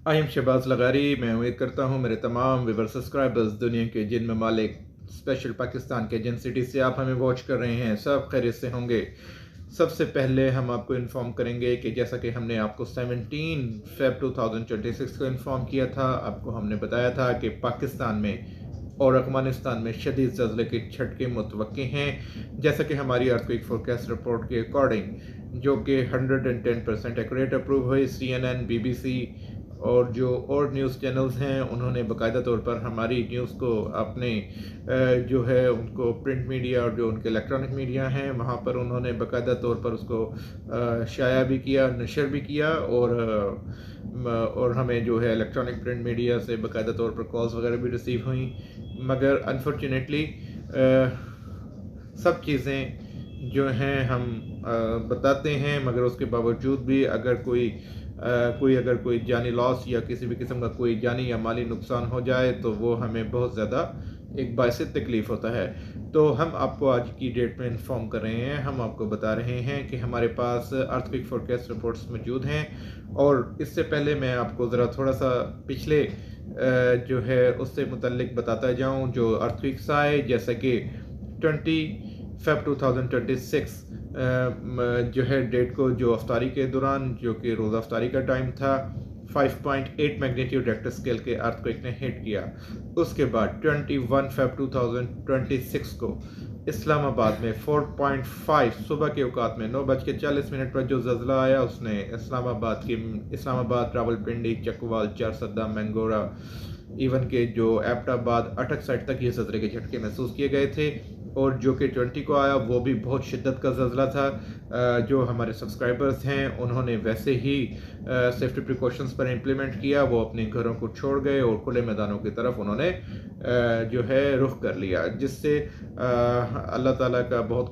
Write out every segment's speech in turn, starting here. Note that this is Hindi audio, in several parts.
I am Shahbaz लगारी। मैं उम्मीद करता हूँ मेरे तमाम व्यूवर सब्सक्राइबर्स दुनिया के जिन ममालिक स्पेशल पाकिस्तान के जिन सिटी से आप हमें वॉच कर रहे हैं सब खैरियत से होंगे। सबसे पहले हम आपको इन्फॉर्म करेंगे कि जैसा कि हमने आपको 17 फेब 2026 को इन्फॉर्म किया था, आपको हमने बताया था कि पाकिस्तान में और अफगानिस्तान में शदीद ज़लज़ले के झटके मुतवक्के हैं। जैसा कि हमारी अर्थक्वेक फोरकास्ट रिपोर्ट के अकॉर्डिंग, जो कि 110% एक्यूरेट अप्रूव हुई, CNN, BBC और जो और न्यूज़ चैनल्स हैं उन्होंने बाकायदा तौर पर हमारी न्यूज़ को अपने जो है उनको प्रिंट मीडिया और जो उनके इलेक्ट्रॉनिक मीडिया हैं वहाँ पर उन्होंने बाकायदा तौर पर उसको शाया भी किया, नशर भी किया और हमें जो है इलेक्ट्रॉनिक प्रिंट मीडिया से बाकायदा तौर पर कॉल्स वगैरह भी रिसीव हुई। मगर अनफॉर्चुनेटली सब चीज़ें जो हैं हम बताते हैं, मगर उसके बावजूद भी अगर कोई जानी लॉस या किसी भी किस्म का कोई जानी या माली नुकसान हो जाए तो वो हमें बहुत ज़्यादा एक बायस तकलीफ़ होता है। तो हम आपको आज की डेट में इन्फॉर्म कर रहे हैं, हम आपको बता रहे हैं कि हमारे पास अर्थक्वेक फोरकास्ट रिपोर्ट्स मौजूद हैं। और इससे पहले मैं आपको ज़रा थोड़ा सा पिछले जो है उससे मुतल्लिक बताता जाऊँ जो अर्थक्वेक्स आए, जैसा कि 20 फेब 2026 जो है डेट को, जो अफ्तारी के दौरान, जो कि रोज़ा अफ्तारी का टाइम था, 5.8 मैग्नीट्यूड रेक्टर स्केल के अर्थक्वेक ने हिट किया। उसके बाद 21 फेब 2026 को इस्लामाबाद में 4.5 सुबह के औकात में 9:40 पर जो ज़लज़ला आया उसने इस्लामाबाद, रावलपिंडी, चकवाल, चारसद्दा, मैंगोरा, इवन के जो एबटाबाद, अटक साइड तक ये ज़लज़ले के झटके महसूस किए गए थे। और जो कि 20 को आया वो भी बहुत शिद्दत का ज़लज़ला था। जो हमारे सब्सक्राइबर्स हैं उन्होंने वैसे ही सेफ्टी प्रिकॉशंस पर इम्प्लीमेंट किया, वो अपने घरों को छोड़ गए और खुले मैदानों की तरफ उन्होंने जो है रुख कर लिया, जिससे अल्लाह ताला का बहुत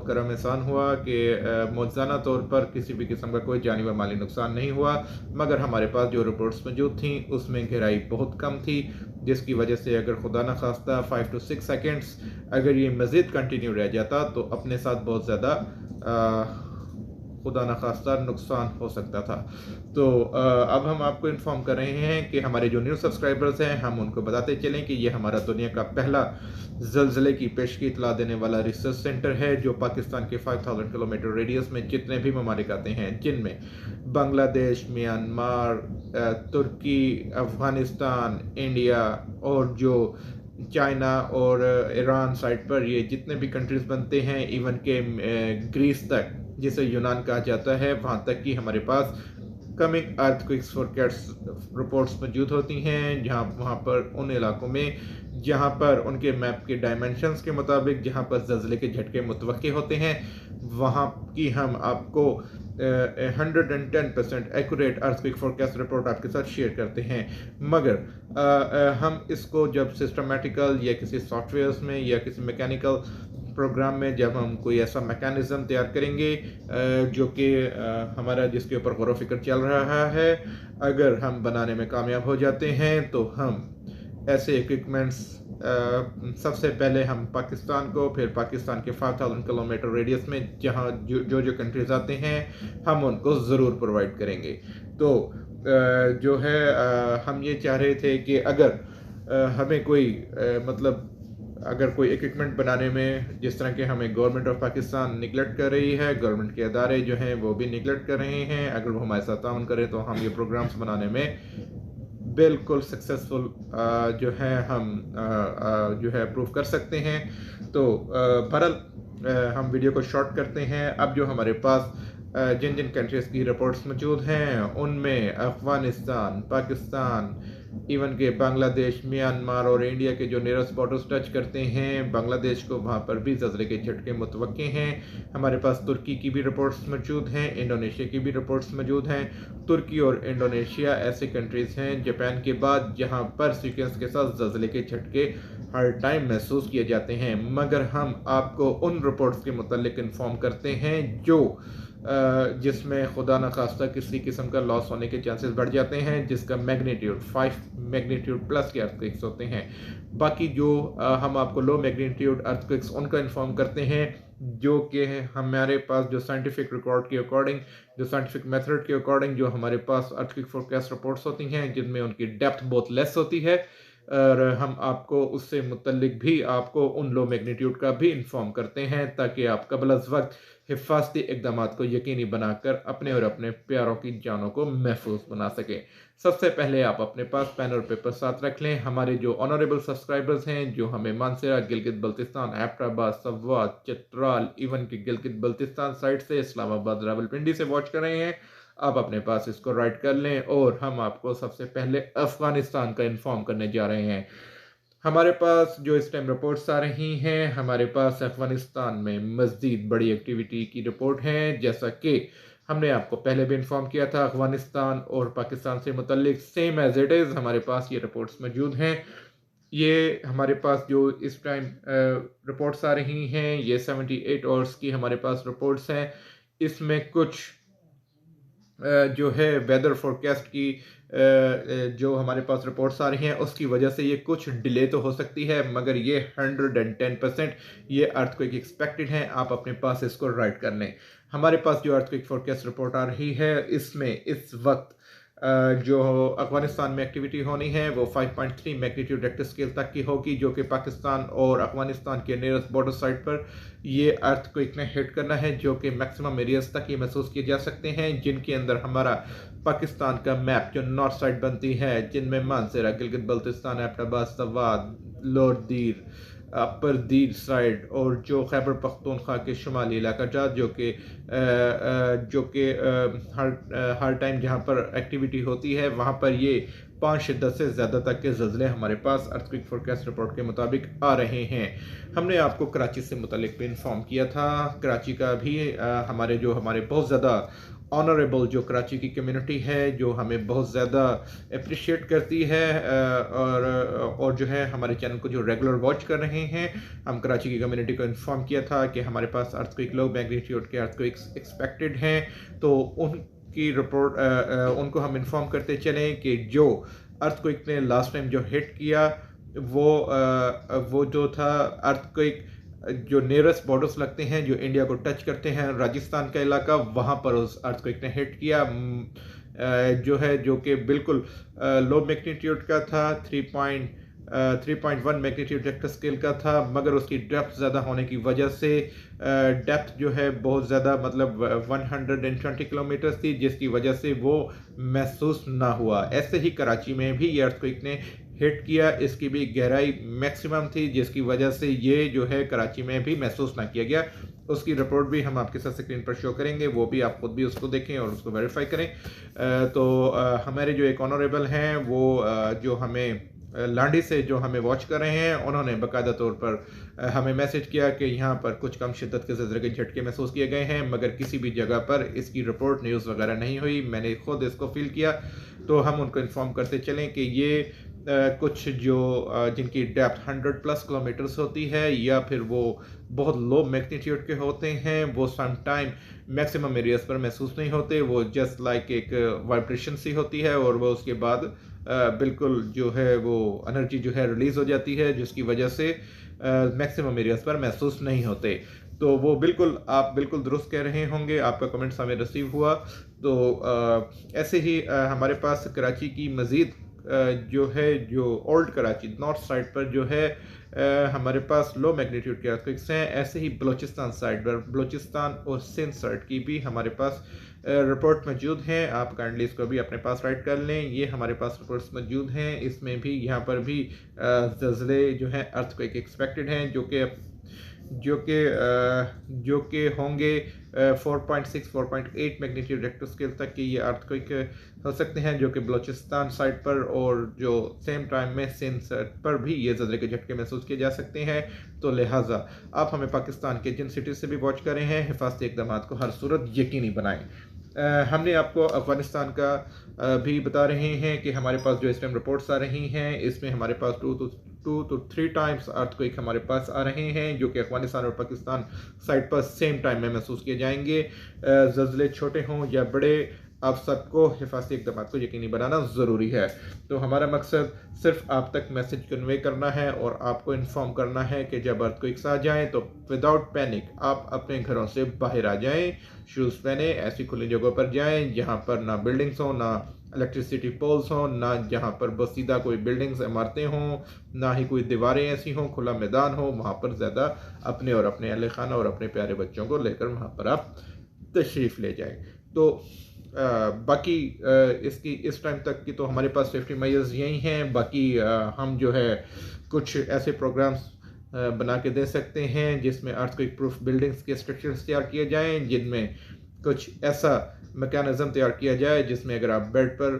करम एहसान हुआ कि मौजूदा तौर पर किसी भी किस्म का कोई जानी व माली नुकसान नहीं हुआ। मगर हमारे पास जो रिपोर्ट्स मौजूद थी उसमें गहराई बहुत कम थी, जिसकी वजह से अगर खुदा न खास्ता 5 to 6 सेकेंड्स अगर ये मज़ीद कंटिन्यू रह जाता तो अपने साथ बहुत ज़्यादा खुदा न खास्ता नुकसान हो सकता था। तो अब हम आपको इन्फॉर्म कर रहे हैं कि हमारे जो न्यू सब्सक्राइबर्स हैं हम उनको बताते चलें कि ये हमारा दुनिया का पहला ज़लज़ले की पेश की इतला देने वाला रिसर्च सेंटर है, जो पाकिस्तान के 5000 किलोमीटर रेडियस में जितने भी ममालिक आते हैं, जिनमें बांग्लादेश, म्यांमार, तुर्की, अफ़गानिस्तान, इंडिया और जो चाइना और ईरान साइड पर ये जितने भी कंट्रीज़ बनते हैं, इवन के ग्रीस तक जिसे यूनान कहा जाता है, वहाँ तक की हमारे पास कमिंग अर्थक्वेक्स फोरकास्ट रिपोर्ट्स मौजूद होती हैं। जहाँ वहाँ पर उन इलाकों में जहाँ पर उनके मैप के डायमेंशंस के मुताबिक जहाँ पर ज़लज़ले के झटके मुतवक्के होते हैं, वहाँ की हम आपको 110% एक्यूरेट अर्थक्वेक फोरकास्ट रिपोर्ट आपके साथ शेयर करते हैं। मगर हम इसको जब सिस्टमेटिकल या किसी सॉफ्टवेयर्स में या किसी मैकेनिकल प्रोग्राम में जब हम कोई ऐसा मैकेनिज़्म तैयार करेंगे जो कि हमारा जिसके ऊपर गौर व फिक्र चल रहा है, अगर हम बनाने में कामयाब हो जाते हैं तो हम ऐसे इक्विपमेंट्स सबसे पहले हम पाकिस्तान को, फिर पाकिस्तान के 5000 किलोमीटर रेडियस में जहाँ जो कंट्रीज आते हैं हम उनको ज़रूर प्रोवाइड करेंगे। तो जो है हम ये चाह रहे थे कि अगर हमें कोई मतलब अगर कोई इक्विपमेंट बनाने में जिस तरह के हमें गवर्नमेंट ऑफ पाकिस्तान निगलेक्ट कर रही है, गवर्नमेंट के अदारे जो हैं वो भी निगलेक्ट कर रहे हैं, अगर वो हमारे साथ ताउन करें तो हम ये प्रोग्राम्स बनाने में बिल्कुल सक्सेसफुल जो है हम जो है अप्रूव कर सकते हैं। तो बहरहाल हम वीडियो को शॉर्ट करते हैं। अब जो हमारे पास जिन जिन कंट्रीज़ की रिपोर्ट्स मौजूद हैं उनमें अफ़गानिस्तान, पाकिस्तान, इवन के बांग्लादेश, म्यांमार और इंडिया के जो नियरेस्ट बॉर्डर्स टच करते हैं, बांग्लादेश को वहाँ पर भी ज़लज़ले के झटके मुतवक्के हैं। हमारे पास तुर्की की भी रिपोर्ट्स मौजूद हैं, इंडोनेशिया की भी रिपोर्ट्स मौजूद हैं। तुर्की और इंडोनेशिया ऐसे कंट्रीज़ हैं जापान के बाद जहाँ पर सीक्वेंस के साथ ज़लज़ले के झटके हर टाइम महसूस किए जाते हैं। मगर हम आपको उन रिपोर्ट्स के मुतल्लिक इन्फॉर्म करते हैं जो जिसमें खुदा न खास्ता किसी किस्म का लॉस होने के चांसेस बढ़ जाते हैं, जिसका मैग्नीट्यूड 5 मैग्नीट्यूड प्लस के अर्थक्वेक्स होते हैं। बाकी जो हम आपको लो मैग्नीट्यूड अर्थक्वेक्स उनका इन्फॉर्म करते हैं जो कि हमारे पास जो साइंटिफिक रिकॉर्ड के अकॉर्डिंग, जो साइंटिफिक मेथड के अकॉर्डिंग जो हमारे पास अर्थक्वेक फोरकास्ट रिपोर्ट्स होती हैं, जिनमें उनकी डेप्थ बहुत लेस होती है, और हम आपको उससे मुतल्लिक भी आपको उन लो मैग्नीट्यूड का भी इन्फॉर्म करते हैं, ताकि आप कबल अज़ वक्त हिफाजती इकदाम को यकीनी बनाकर अपने और अपने प्यारों की जानों को महफूज बना सकें। सबसे पहले आप अपने पास पेन और पेपर साथ रख लें। हमारे जो ऑनरेबल सब्सक्राइबर्स हैं, जो हमें मानसरा, गिलगित बल्तिस्तान, एबटाबाद, सवात, चित्राल, इवन के गिलगित बल्तिस्तान साइड से, इस्लामाबाद, रावलपिंडी से वॉच कर रहे हैं, आप अपने पास इसको राइट कर लें। और हम आपको सबसे पहले अफगानिस्तान का इन्फॉर्म करने जा रहे हैं। हमारे पास जो इस टाइम रिपोर्ट्स आ रही हैं, हमारे पास अफगानिस्तान में मज़ीद बड़ी एक्टिविटी की रिपोर्ट है। जैसा कि हमने आपको पहले भी इन्फॉर्म किया था, अफगानिस्तान और पाकिस्तान से मुतल्लिक सेम एज इट इज़ हमारे पास ये रिपोर्ट्स मौजूद हैं। ये हमारे पास जो इस टाइम रिपोर्ट्स आ रही हैं, ये 78 आवर्स की हमारे पास रिपोर्ट्स हैं। इसमें कुछ जो है वेदर फोरकास्ट की जो हमारे पास रिपोर्ट्स आ रही हैं, उसकी वजह से ये कुछ डिले तो हो सकती है, मगर ये 110% ये अर्थक्वेक एक्सपेक्टेड हैं। आप अपने पास इसको राइट कर लें। हमारे पास जो अर्थक्वेक फोरकास्ट रिपोर्ट आ रही है, इसमें इस वक्त जो अफगानिस्तान में एक्टिविटी होनी है वो 5.3 मैग्नीट्यूड रेक्टर स्केल तक की होगी, जो कि पाकिस्तान और अफगानिस्तान के नियरेस्ट बॉर्डर साइड पर ये अर्थक्वेक ने हिट करना है, जो कि मैक्सिमम एरियाज तक ये महसूस किए जा सकते हैं, जिनके अंदर हमारा पाकिस्तान का मैप जो नॉर्थ साइड बनती है, जिनमें मानसरा, गिलगित बल्तिस्तान, एबटाबाद, सवात, लोअर दीर, अपर दीर साइड, और जो खैबर पख्तूनख्वा के शुमाली इलाका जो कि हर टाइम जहाँ पर एक्टिविटी होती है, वहाँ पर ये 5 शिद्दत से ज़्यादा तक के ज़लज़ले हमारे पास अर्थक्वेक फोरकास्ट रिपोर्ट के मुताबिक आ रहे हैं। हमने आपको कराची से मुतल्लिक भी इन्फॉर्म किया था। कराची का भी हमारे बहुत ज़्यादा ऑनरेबल जो कराची की कम्युनिटी है, जो हमें बहुत ज़्यादा अप्रिशिएट करती है, और जो है हमारे चैनल को जो रेगुलर वॉच कर रहे हैं, हम कराची की कम्युनिटी को इन्फॉर्म किया था कि हमारे पास अर्थक्वेक लो मैग्नीट्यूड के अर्थक्वेक्स एक्सपेक्टेड हैं। तो उनकी रिपोर्ट उनको हम इन्फॉर्म करते चलें कि जो अर्थक्वेक ने लास्ट टाइम जो हिट किया, वो जो था अर्थक्वेक जो नियरेस्ट बॉर्डर्स लगते हैं, जो इंडिया को टच करते हैं, राजस्थान का इलाका, वहाँ पर उस अर्थक्वेक ने हिट किया, जो कि बिल्कुल लो मैग्नीट्यूड का था, 3.1 मैग्नीट्यूड रेक्टर स्केल का था, मगर उसकी डेप्थ ज़्यादा होने की वजह से डेप्थ जो है बहुत ज़्यादा, मतलब 120 किलोमीटर थी, जिसकी वजह से वो महसूस ना हुआ। ऐसे ही कराची में भी ये अर्थक्वेक ने हिट किया, इसकी भी गहराई मैक्सिमम थी, जिसकी वजह से ये जो है कराची में भी महसूस ना किया गया। उसकी रिपोर्ट भी हम आपके साथ स्क्रीन पर शो करेंगे, वो भी आप खुद भी उसको देखें और उसको वेरीफाई करें। तो हमारे जो एक ऑनरेबल हैं, वो जो हमें लांडी से जो हमें वॉच कर रहे हैं, उन्होंने बाकायदा तौर पर हमें मैसेज किया कि यहाँ पर कुछ कम शिद्दत के ज़लज़ले के झटके महसूस किए गए हैं, मगर किसी भी जगह पर इसकी रिपोर्ट न्यूज़ वगैरह नहीं हुई। मैंने खुद इसको फील किया, तो हम उनको इन्फॉर्म करते चलें कि ये कुछ जो जिनकी डेप्थ 100+ किलोमीटर्स होती है, या फिर वो बहुत लो मैग्नीट्यूड के होते हैं, वो सम टाइम मैक्सिमम एरियाज पर महसूस नहीं होते, वो जस्ट लाइक एक वाइब्रेशन सी होती है, और वो उसके बाद बिल्कुल जो है वो एनर्जी जो है रिलीज़ हो जाती है, जिसकी वजह से मैक्सिमम एरियाज पर महसूस नहीं होते। तो वो आप बिल्कुल दुरुस्त कह रहे होंगे, आपका कमेंट्स हमें रिसीव हुआ। तो ऐसे ही हमारे पास कराची की मज़ीद जो ओल्ड कराची नॉर्थ साइड पर जो है हमारे पास लो मैग्नीट्यूड के अर्थक्वेक्स हैं। ऐसे ही बलूचिस्तान साइड पर, बलूचिस्तान और सिंध साइड की भी हमारे पास रिपोर्ट मौजूद हैं। आप काइंडली इसको भी अपने पास राइट कर लें। ये हमारे पास रिपोर्ट्स मौजूद हैं, इसमें भी यहाँ पर भी ज़लज़ले जो हैं अर्थक्वेक एक्सपेक्टेड हैं, जो कि होंगे 4.6 4.8 मैग्नीट्यूड रेक्टर स्केल तक के ये अर्थक्वेक हो सकते हैं, जो कि बलूचिस्तान साइड पर और जो सेम टाइम में सिंध साइड पर भी ये ज़लज़ले के झटके महसूस किए जा सकते हैं। तो लिहाजा आप हमें पाकिस्तान के जिन सिटीज़ से भी वॉच कर रहे हैं, हिफाजती इक़दाम को हर सूरत यकीनी बनाएं। हमने आपको अफ़गानिस्तान का भी बता रहे हैं कि हमारे पास जो इस टाइम रिपोर्ट्स आ रही हैं, इसमें हमारे पास 2 to 3 टाइम्स अर्थक्वेक हमारे पास आ रहे हैं, जो कि अफ़गानिस्तान और पाकिस्तान साइड पर सेम टाइम में महसूस किए जाएंगे। ज़लज़ले छोटे हों या बड़े, आप सबको हिफाजती इक़दाम को यकीनी बनाना ज़रूरी है। तो हमारा मकसद सिर्फ आप तक मैसेज कन्वे करना है और आपको इन्फॉर्म करना है कि जब अर्थक्वेक्स आ जाएँ तो विदाउट पैनिक आप अपने घरों से बाहर आ जाएँ, शूज़ पहने, ऐसी खुली जगहों पर जाएँ जहाँ पर ना बिल्डिंग्स हों, ना इलेक्ट्रिसिटी पोल्स हों, ना जहाँ पर बसीदा कोई बिल्डिंग्स इमारतें हों, ना ही कोई दीवारें ऐसी हों, खुला मैदान हो। वहाँ पर ज़्यादा अपने और अपने अहल खाना और अपने प्यारे बच्चों को लेकर वहाँ पर आप तशरीफ़ ले जाएँ। तो बाकी इसकी इस टाइम तक की तो हमारे पास सेफ्टी मेजर्स यही हैं। बाकी हम जो है कुछ ऐसे प्रोग्राम्स बना के दे सकते हैं जिसमें अर्थक्वेक प्रूफ बिल्डिंग्स के स्ट्रक्चर्स तैयार किए जाएं, जिनमें कुछ ऐसा मैकेनिज़्म तैयार किया जाए जिसमें अगर आप बेड पर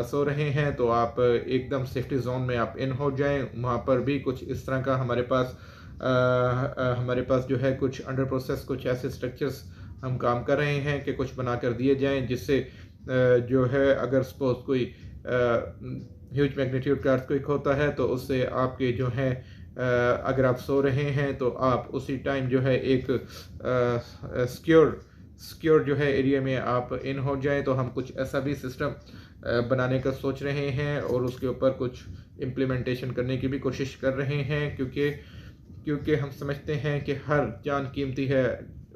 सो रहे हैं तो आप एकदम सेफ्टी जोन में आप इन हो जाएं। वहाँ पर भी कुछ इस तरह का हमारे पास जो है कुछ अंडर प्रोसेस कुछ ऐसे स्ट्रक्चर्स हम काम कर रहे हैं कि कुछ बना कर दिए जाएं, जिससे जो है अगर सपोज कोई ह्यूज मैग्नीट्यूड का अर्थक्वेक होता है तो उससे आपके जो है अगर आप सो रहे हैं तो आप उसी टाइम जो है एक सिक्योर जो है एरिया में आप इन हो जाए। तो हम कुछ ऐसा भी सिस्टम बनाने का सोच रहे हैं और उसके ऊपर कुछ इम्प्लीमेंटेशन करने की भी कोशिश कर रहे हैं, क्योंकि हम समझते हैं कि हर जान कीमती है,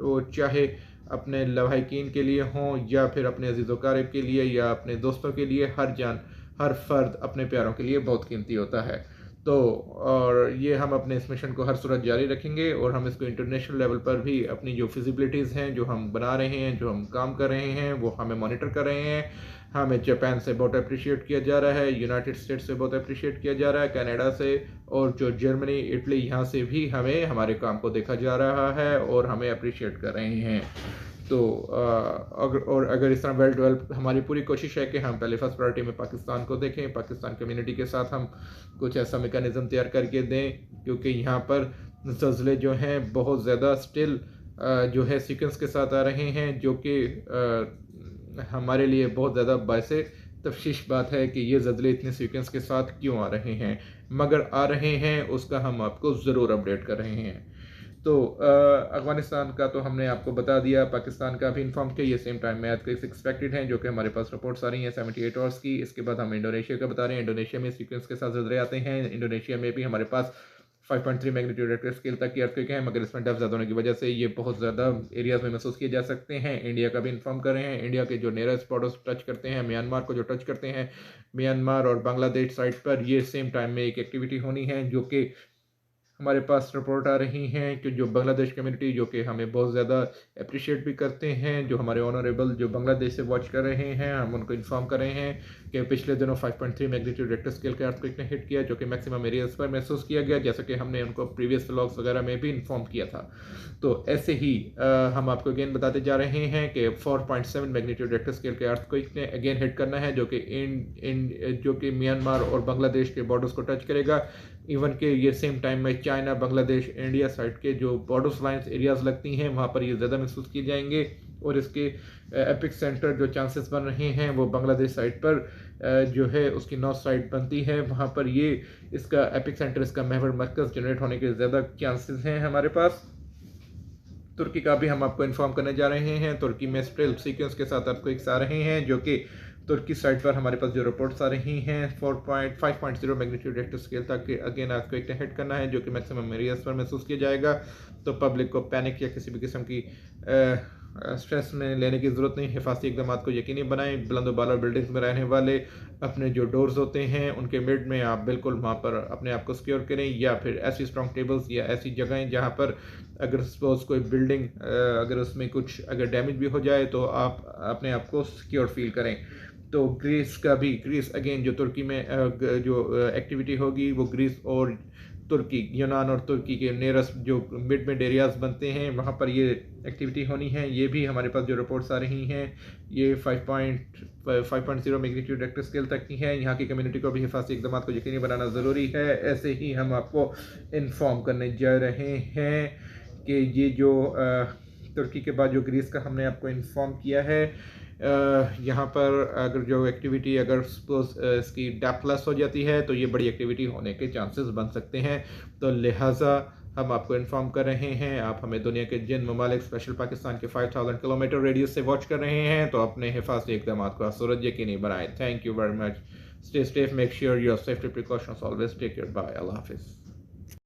वो चाहे अपने लवाहिकीन के लिए हों या फिर अपने अजीज़ व क़रीब के लिए या अपने दोस्तों के लिए, हर जान हर फ़र्द अपने प्यारों के लिए बहुत कीमती होता है। तो और ये हम अपने इस मिशन को हर सूरत जारी रखेंगे और हम इसको इंटरनेशनल लेवल पर भी अपनी जो फिजिबिलिटीज़ हैं, जो हम बना रहे हैं, जो हम काम कर रहे हैं, वो हमें मॉनिटर कर रहे हैं। हमें जापान से बहुत अप्रिशिएट किया जा रहा है, यूनाइटेड स्टेट्स से बहुत अप्रिशिएट किया जा रहा है, कनाडा से और जो जर्मनी, इटली, यहाँ से भी हमें हमारे काम को देखा जा रहा है और हमें अप्रिशिएट कर रहे हैं। तो अगर इस तरह वेल डेवलप, हमारी पूरी कोशिश है कि हम पहले फर्स्ट प्रायोरिटी में पाकिस्तान को देखें, पाकिस्तान कम्युनिटी के साथ हम कुछ ऐसा मेकनिज़म तैयार करके दें, क्योंकि यहाँ पर ज़लज़ले जो हैं बहुत ज़्यादा स्टिल जो है सीक्वेंस के साथ आ रहे हैं, जो कि हमारे लिए बहुत ज़्यादा बायसे तफ्शीश बात है कि ये ज़लज़ले इतने सीक्वेंस के साथ क्यों आ रहे हैं, मगर आ रहे हैं, उसका हम आपको ज़रूर अपडेट कर रहे हैं। तो अफ़गानिस्तान का तो हमने आपको बता दिया, पाकिस्तान का भी इन्फॉर्म किया। ये सेम टाइम में अर्थक्वेक्स एक्सपेक्टेड हैं, जो कि हमारे पास रिपोर्ट्स आ रही हैं 78 आवर्स की। इसके बाद हम इंडोनेशिया का बता रहे हैं, इंडोनेशिया में सीक्वेंस के साथ ज़लज़ले आते हैं। इंडोनेशिया में भी हमारे पास 5.3 मैग्नीट्यूड रिक्टर स्केल तक की अर्थक्वेक है, मगर इसमें डेप्थ ज़्यादा होने की वजह से ये बहुत ज़्यादा एरियाज़ में महसूस किए जा सकते हैं। इंडिया का भी इन्फॉर्म कर रहे हैं, इंडिया के जो नियरेस्ट बॉर्डर्स टच करते हैं, म्यांमार को जो टच करते हैं, म्यांमार और बांग्लादेश साइड पर ये सेम टाइम में एक एक्टिविटी होनी है, जो कि हमारे पास रिपोर्ट आ रही हैं कि जो बांग्लादेश कम्युनिटी, जो कि हमें बहुत ज़्यादा अप्रिशिएट भी करते हैं, जो हमारे ऑनरेबल जो बांग्लादेश से वॉच कर रहे हैं, हम उनको इन्फॉर्म कर रहे हैं कि पिछले दिनों 5.3 मैग्नीट्यूड रिक्टर स्केल के अर्थक्वेक ने हिट किया, जो कि मैक्सिमम एरियाज़ पर महसूस किया गया, जैसा कि हमने उनको प्रीवियस व्लॉग्स वगैरह में भी इन्फॉर्म किया था। तो ऐसे ही हम आपको अगेन बताते जा रहे हैं कि 4.7 मैग्नीट्यूड रिक्टर स्केल के अर्थक्वेक ने अगेन हिट करना है, जो कि म्यांमार और बांग्लादेश के बॉर्डर्स को टच करेगा। इवन के ये सेम टाइम में चाइना, बांग्लादेश, इंडिया साइड के जो बॉर्डर्स लाइन्स एरियाज़ लगती हैं, वहाँ पर ये ज़्यादा महसूस किए जाएंगे। और इसके एपिक सेंटर जो चांसेस बन रहे हैं वो बांग्लादेश साइड पर जो है उसकी नॉर्थ साइड बनती है, वहाँ पर ये इसका एपिक सेंटर, इसका महवर मरकज़ जनरेट होने के ज़्यादा चांसेस हैं हमारे पास। तुर्की का भी हम आपको इन्फॉर्म करने जा रहे हैं। तुर्की में स्टिल सीक्वेंस के साथ अर्थक्वेक्स आ रहे हैं, जो कि तुर्की साइड पर हमारे पास जो रिपोर्ट्स आ रही हैं 5.0 मैग्नीट्यूड रिक्टर स्केल तक अगेन अर्थक्वेक ने हिट करना है, जो कि मैक्सिमम एरियाज पर महसूस किया जाएगा। तो पब्लिक को पैनिक या किसी भी किस्म की स्ट्रेस में लेने की ज़रूरत नहीं। हिफाजती इक़दाम को यकीनी बनाएं। बुलंद बाला बिल्डिंग्स में रहने वाले अपने जो डोर्स होते हैं उनके मिड में आप बिल्कुल वहाँ पर अपने आप को सिक्योर करें, या फिर ऐसी स्ट्रॉन्ग टेबल्स या ऐसी जगहें जहाँ पर अगर सपोज कोई बिल्डिंग अगर उसमें कुछ अगर डैमेज भी हो जाए तो आप अपने आप को सिक्योर फील करें। तो ग्रीस अगेन जो तुर्की में जो एक्टिविटी होगी वो ग्रीस और तुर्की, यूनान और तुर्की के नियरेस्ट जो मिड एरियाज़ बनते हैं वहाँ पर ये एक्टिविटी होनी है। ये भी हमारे पास जो रिपोर्ट्स आ रही हैं ये 5.0 मैग्नीट्यूड रिक्टर स्केल तक की है। यहाँ की कम्युनिटी को भी हिफाजती इक़दाम को यकीनी बनाना ज़रूरी है। ऐसे ही हम आपको इन्फॉर्म करने जा रहे हैं कि ये जो तुर्की के बाद जो ग्रीस का हमने आपको इन्फॉर्म किया है, यहाँ पर अगर जो एक्टिविटी अगर सपोज इसकी डेप्थ लेस हो जाती है तो ये बड़ी एक्टिविटी होने के चांसेस बन सकते हैं। तो लिहाजा हम आपको इन्फॉर्म कर रहे हैं। आप हमें दुनिया के जिन ममालिक स्पेशल पाकिस्तान के 5000 किलोमीटर रेडियस से वॉच कर रहे हैं तो अपने हिफाजती इक़दाम को सूरज यकीनी बनाएं। Thank you very much. Stay safe, make sure your safety precautions always take care. Bye, Allah हाफिज़।